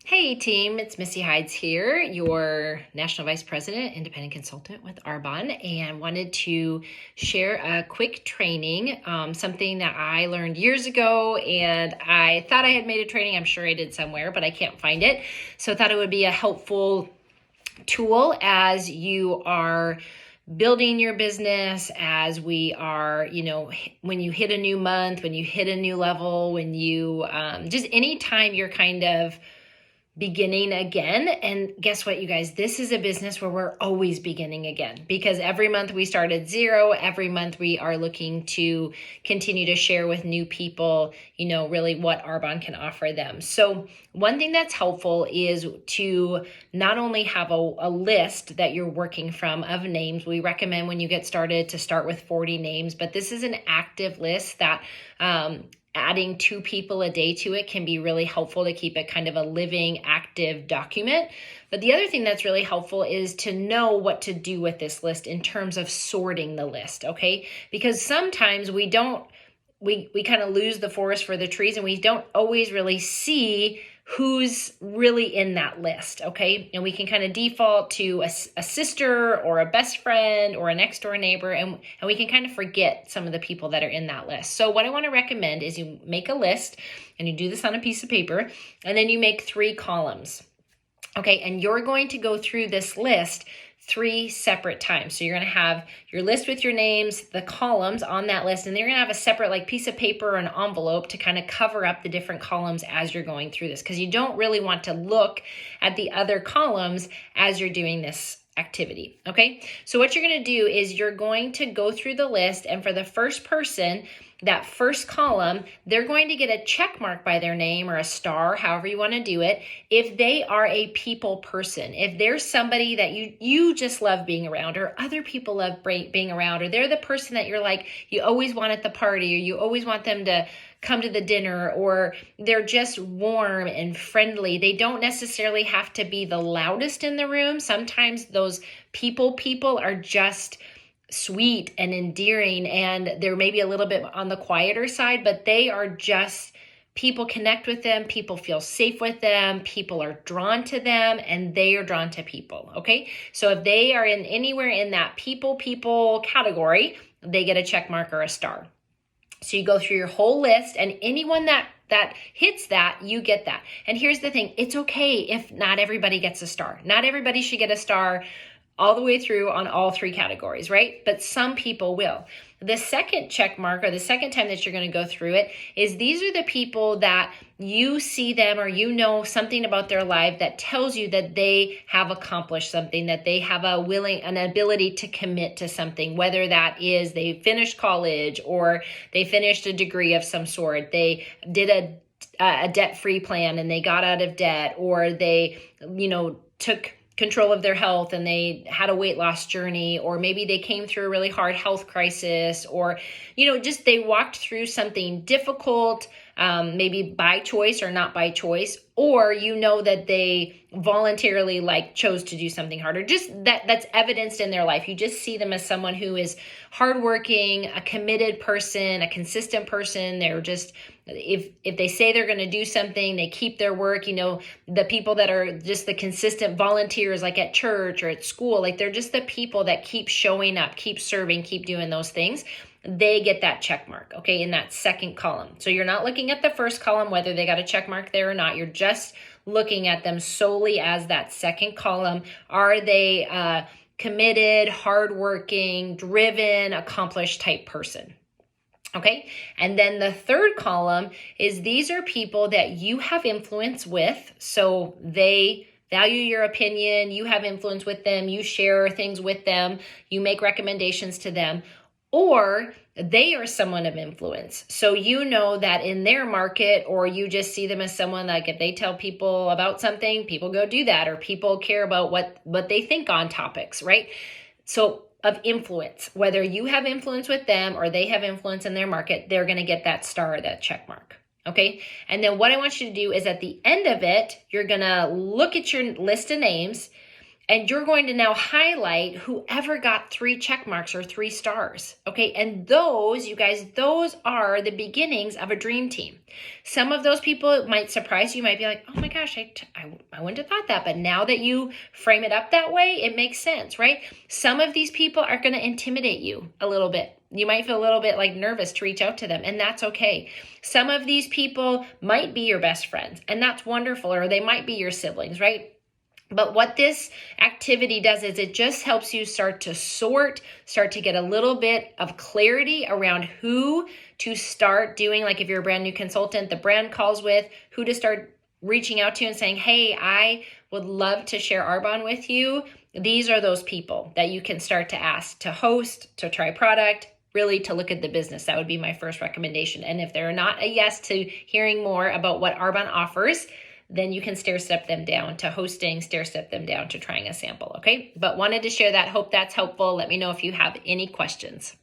Hey team, it's Missy Hides here, your National Vice President, Independent Consultant with Arbonne, and wanted to share a quick training, something that I learned years ago, and I thought I had made a training. I'm sure I did somewhere, but I can't find it. So I thought it would be a helpful tool as you are building your business, as we are, when you hit a new month, when you hit a new level, when you, just anytime you're kind of beginning again. And guess what, you guys? This is a business where we're always beginning again, because every month we start at zero. Every month we are looking to continue to share with new people, really what Arbonne can offer them. So one thing that's helpful is to not only have a list that you're working from of names. We recommend when you get started to start with 40 names, but this is an active list that adding 2 people a day to it can be really helpful to keep it kind of a living, active document. But the other thing that's really helpful is to know what to do with this list in terms of sorting the list, okay? Because sometimes we kind of lose the forest for the trees, and we don't always really see who's really in that list, okay? And we can kind of default to a sister or a best friend or a next door neighbor, and we can kind of forget some of the people that are in that list. So what I want to recommend is you make a list, and you do this on a piece of paper, and then you make 3 columns, okay? And you're going to go through this list 3 separate times. So you're going to have your list with your names, the columns on that list, and then you're going to have a separate piece of paper or an envelope to kind of cover up the different columns as you're going through this, because you don't really want to look at the other columns as you're doing this activity, okay? So what you're going to do is you're going to go through the list, and for the first person, that first column, they're going to get a check mark by their name or a star, however you want to do it, if they are a people person. If there's somebody that you just love being around, or other people love being around, or they're the person that you're like, you always want at the party, or you always want them to come to the dinner, or they're just warm and friendly. They don't necessarily have to be the loudest in the room. Sometimes those people are just sweet and endearing, and they're maybe a little bit on the quieter side, but they are just, people connect with them, people feel safe with them, people are drawn to them, and they are drawn to people, okay? So if they are in anywhere in that people category, they get a check mark or a star. So you go through your whole list, and anyone that hits that, you get that. And here's the thing, it's okay if not everybody gets a star. Not everybody should get a star all the way through on all 3 categories, right? But some people will. The second check mark, or the second time that you're going to go through it, is these are the people that you see them, or something about their life that tells you that they have accomplished something, that they have an ability to commit to something, whether that is they finished college, or they finished a degree of some sort, they did a debt-free plan and they got out of debt, or they, took control of their health and they had a weight loss journey, or maybe they came through a really hard health crisis, or, just they walked through something difficult, maybe by choice or not by choice, or that they voluntarily chose to do something harder. Just that's evidenced in their life. You just see them as someone who is hardworking, a committed person, a consistent person. They're just, if they say they're going to do something, they keep their work. The people that are just the consistent volunteers, like at church or at school, they're just the people that keep showing up, keep serving, keep doing those things. They get that check mark, okay, in that second column. So you're not looking at the first column, whether they got a check mark there or not. You're just looking at them solely as that second column. Are they committed, hardworking, driven, accomplished type person? Okay, and then the third column is these are people that you have influence with. So they value your opinion, you have influence with them, you share things with them, you make recommendations to them, or they are someone of influence. So that in their market, or you just see them as someone if they tell people about something, people go do that, or people care about what they think on topics, right? So of influence, whether you have influence with them or they have influence in their market, they're going to get that star or that check mark. Okay. And then what I want you to do is at the end of it, you're going to look at your list of names, And you're going to now highlight whoever got 3 check marks or 3 stars. Okay. And those, you guys, those are the beginnings of a dream team. Some of those people might surprise you. You might be like, oh my gosh, I wouldn't have thought that. But now that you frame it up that way, it makes sense, right? Some of these people are going to intimidate you a little bit. You might feel a little bit like nervous to reach out to them, and that's okay. Some of these people might be your best friends, and that's wonderful, or they might be your siblings, right? But what this activity does is it just helps you start to sort, start to get a little bit of clarity around who to start doing. Like if you're a brand new consultant, the brand calls with, who to start reaching out to and saying, hey, I would love to share Arbonne with you. These are those people that you can start to ask to host, to try product, really to look at the business. That would be my first recommendation. And if they're not a yes to hearing more about what Arbonne offers, then you can stair step them down to hosting, stair step them down to trying a sample, okay? But wanted to share that. Hope that's helpful. Let me know if you have any questions.